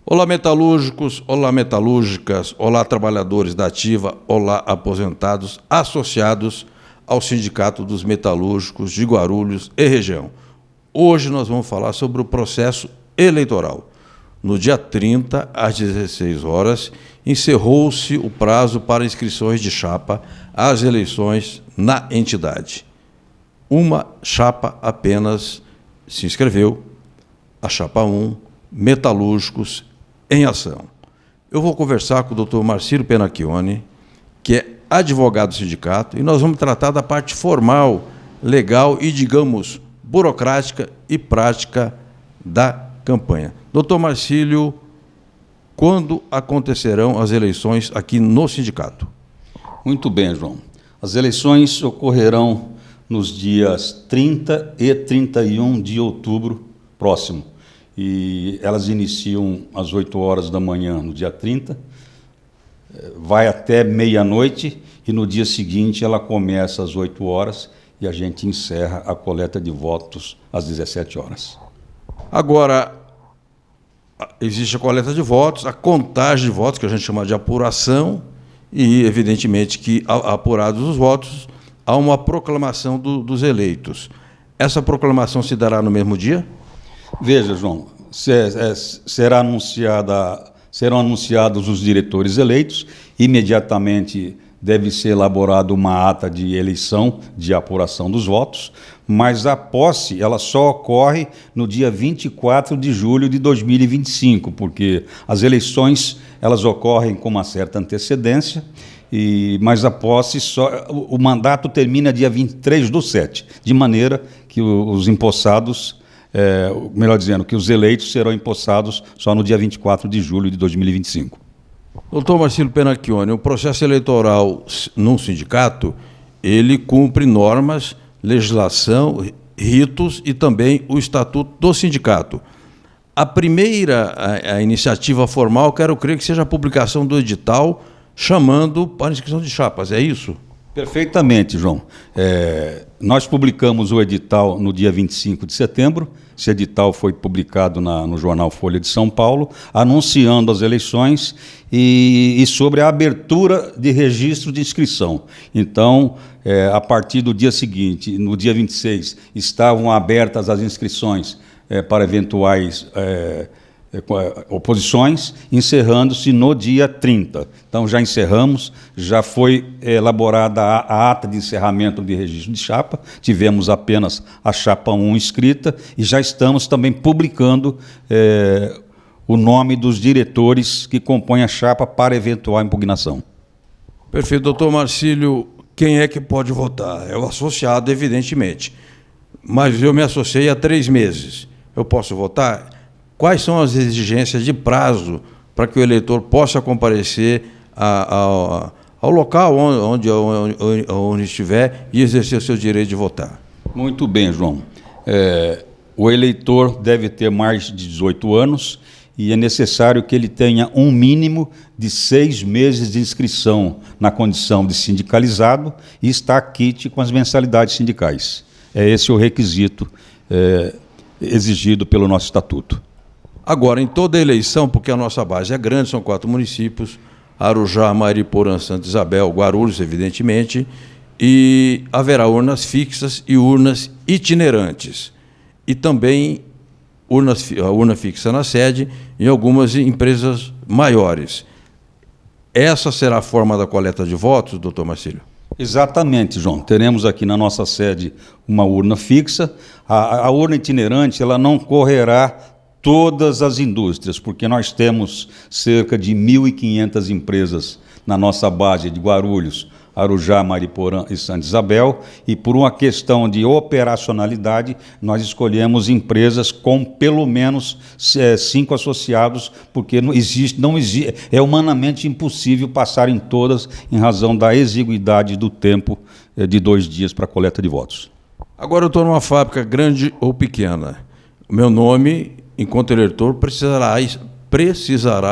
Olá, metalúrgicos, olá, metalúrgicas, olá, trabalhadores da ativa, olá, aposentados associados ao Sindicato dos Metalúrgicos de Guarulhos e região. Hoje nós vamos falar sobre o processo eleitoral. No dia 30, às 16 horas, encerrou-se o prazo para inscrições de chapa às eleições na entidade. Uma chapa apenas se inscreveu, a chapa 1, Metalúrgicos em Ação. Eu vou conversar com o Dr. Marcílio Penacchione, que é advogado do sindicato, e nós vamos tratar da parte formal, legal e, digamos, burocrática e prática da campanha. Dr. Marcílio, quando acontecerão as eleições aqui no sindicato? Muito bem, João. As eleições ocorrerão nos dias 30 e 31 de outubro próximo. E elas iniciam às 8 horas da manhã no dia 30, vai até meia-noite e no dia seguinte ela começa às 8 horas e a gente encerra a coleta de votos às 17 horas. Agora, existe a coleta de votos, a contagem de votos, que a gente chama de apuração, e evidentemente que, apurados os votos, há uma proclamação dos eleitos. Essa proclamação se dará no mesmo dia? Veja, João, serão anunciados os diretores eleitos, imediatamente deve ser elaborada uma ata de eleição, de apuração dos votos, mas a posse ela só ocorre no dia 24 de julho de 2025, porque as eleições elas ocorrem com uma certa antecedência, mas a posse o mandato termina dia 23/7, de maneira que os empossados, melhor dizendo, que os eleitos serão empossados só no dia 24 de julho de 2025. Doutor Marcílio Penacchione, o processo eleitoral num sindicato, ele cumpre normas, legislação, ritos e também o estatuto do sindicato. A primeira a iniciativa formal, quero crer que seja a publicação do edital chamando para inscrição de chapas, é isso? Perfeitamente, João. Nós publicamos o edital no dia 25 de setembro. Esse edital foi publicado no jornal Folha de São Paulo, anunciando as eleições e sobre a abertura de registro de inscrição. Então, a partir do dia seguinte, no dia 26, estavam abertas as inscrições para eventuais oposições, encerrando-se no dia 30. Então, já encerramos, já foi elaborada a ata de encerramento de registro de chapa, tivemos apenas a chapa 1 inscrita e já estamos também publicando o nome dos diretores que compõem a chapa para eventual impugnação. Perfeito. Doutor Marcílio, quem é que pode votar? É o associado, evidentemente, mas eu me associei há 3 meses. Eu posso votar? Quais são as exigências de prazo para que o eleitor possa comparecer ao local onde estiver e exercer o seu direito de votar? Muito bem, João. O eleitor deve ter mais de 18 anos e é necessário que ele tenha um mínimo de 6 meses de inscrição na condição de sindicalizado e estar quite com as mensalidades sindicais. É esse o requisito exigido pelo nosso estatuto. Agora, em toda eleição, porque a nossa base é grande, são 4 municípios, Arujá, Mariporã, Santa Isabel, Guarulhos, evidentemente, e haverá urnas fixas e urnas itinerantes. E também a urna fixa na sede em algumas empresas maiores. Essa será a forma da coleta de votos, doutor Marcílio? Exatamente, João. Teremos aqui na nossa sede uma urna fixa. A urna itinerante ela não correrá todas as indústrias, porque nós temos cerca de 1.500 empresas na nossa base de Guarulhos, Arujá, Mariporã e Santa Isabel, e por uma questão de operacionalidade, nós escolhemos empresas com pelo menos 5 associados, porque é humanamente impossível passar em todas, em razão da exiguidade do tempo de 2 dias para a coleta de votos. Agora eu estou numa fábrica grande ou pequena. O meu nome, enquanto eleitor, precisará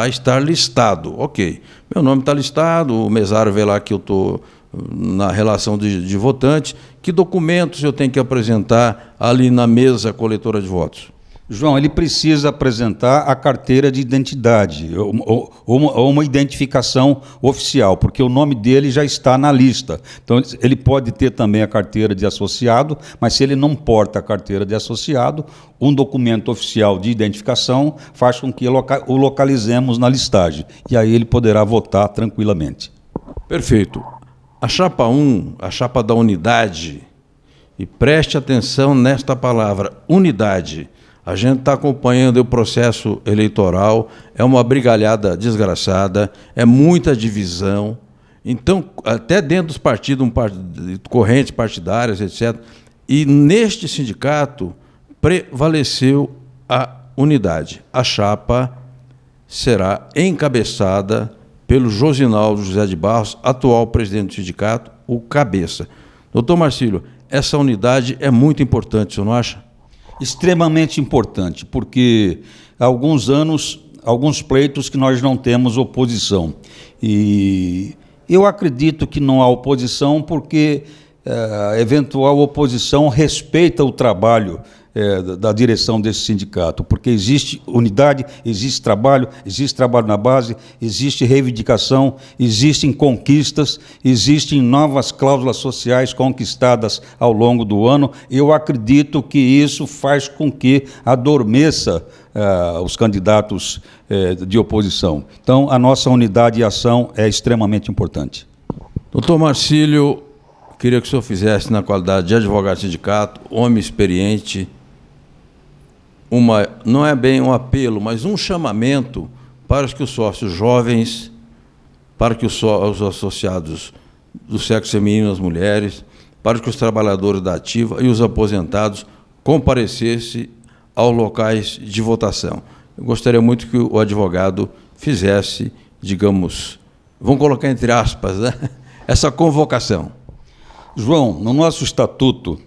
estar listado. Ok, meu nome está listado, o mesário vê lá que eu estou na relação de votantes, que documentos eu tenho que apresentar ali na mesa coletora de votos? João, ele precisa apresentar a carteira de identidade, ou uma identificação oficial, porque o nome dele já está na lista. Então, ele pode ter também a carteira de associado, mas se ele não porta a carteira de associado, um documento oficial de identificação faz com que o localizemos na listagem. E aí ele poderá votar tranquilamente. Perfeito. A chapa 1, a chapa da unidade, e preste atenção nesta palavra, unidade. A gente está acompanhando o processo eleitoral, é uma brigalhada desgraçada, é muita divisão. Então, até dentro dos partidos, correntes partidárias, etc. E neste sindicato prevaleceu a unidade. A chapa será encabeçada pelo Josinaldo José de Barros, atual presidente do sindicato, o cabeça. Doutor Marcílio, essa unidade é muito importante, o senhor não acha? Extremamente importante, porque há alguns anos, alguns pleitos que nós não temos oposição. E eu acredito que não há oposição porque a eventual oposição respeita o trabalho da direção desse sindicato, porque existe unidade, existe trabalho na base, existe reivindicação, existem conquistas, existem novas cláusulas sociais conquistadas ao longo do ano. Eu acredito que isso faz com que adormeça os candidatos de oposição. Então, a nossa unidade e ação é extremamente importante. Doutor Marcílio, queria que o senhor fizesse, na qualidade de advogado do sindicato, homem experiente, não é bem um apelo, mas um chamamento para que os sócios jovens, para que os associados do sexo feminino, as mulheres, para que os trabalhadores da ativa e os aposentados comparecessem aos locais de votação. Eu gostaria muito que o advogado fizesse, digamos, vamos colocar entre aspas, né, essa convocação. João, no nosso estatuto,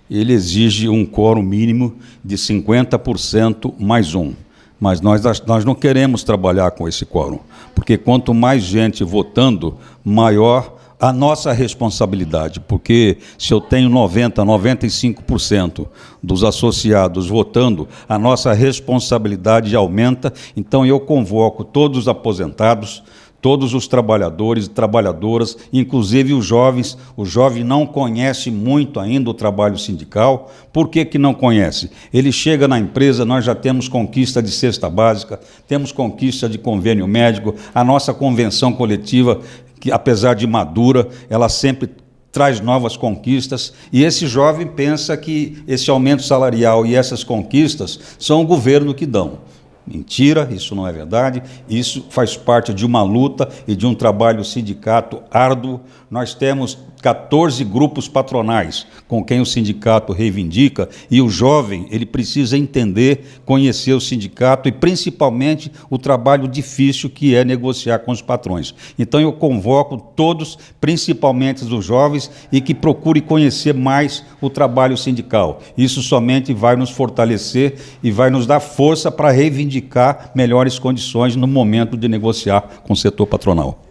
ele exige um quórum mínimo de 50% mais um. Mas nós não queremos trabalhar com esse quórum, porque quanto mais gente votando, maior a nossa responsabilidade, porque se eu tenho 95% dos associados votando, a nossa responsabilidade aumenta. Então eu convoco todos os aposentados, todos os trabalhadores e trabalhadoras, inclusive os jovens. O jovem não conhece muito ainda o trabalho sindical. Por que não conhece? Ele chega na empresa, nós já temos conquista de cesta básica, temos conquista de convênio médico, a nossa convenção coletiva, que apesar de madura, ela sempre traz novas conquistas, e esse jovem pensa que esse aumento salarial e essas conquistas são o governo que dão. Mentira, isso não é verdade, isso faz parte de uma luta e de um trabalho sindicato árduo. Nós temos 14 grupos patronais com quem o sindicato reivindica, e o jovem ele precisa entender, conhecer o sindicato e principalmente o trabalho difícil que é negociar com os patrões. Então eu convoco todos, principalmente os jovens, e que procure conhecer mais o trabalho sindical. Isso somente vai nos fortalecer e vai nos dar força para reivindicar melhores condições no momento de negociar com o setor patronal.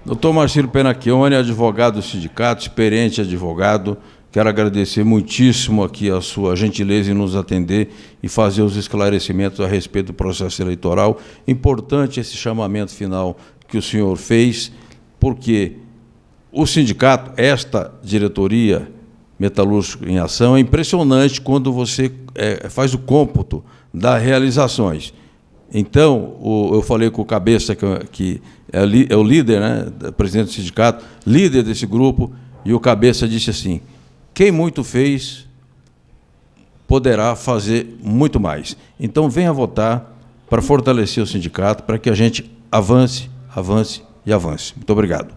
Doutor Marcílio Penacchione, advogado do sindicato, experiente advogado, quero agradecer muitíssimo aqui a sua gentileza em nos atender e fazer os esclarecimentos a respeito do processo eleitoral. Importante esse chamamento final que o senhor fez, porque o sindicato, esta diretoria Metalúrgica em Ação, é impressionante quando você faz o cômputo das realizações. Então, eu falei com o cabeça, que é o líder, né, presidente do sindicato, líder desse grupo, e o cabeça disse assim: quem muito fez poderá fazer muito mais. Então, venha votar para fortalecer o sindicato, para que a gente avance, avance e avance. Muito obrigado.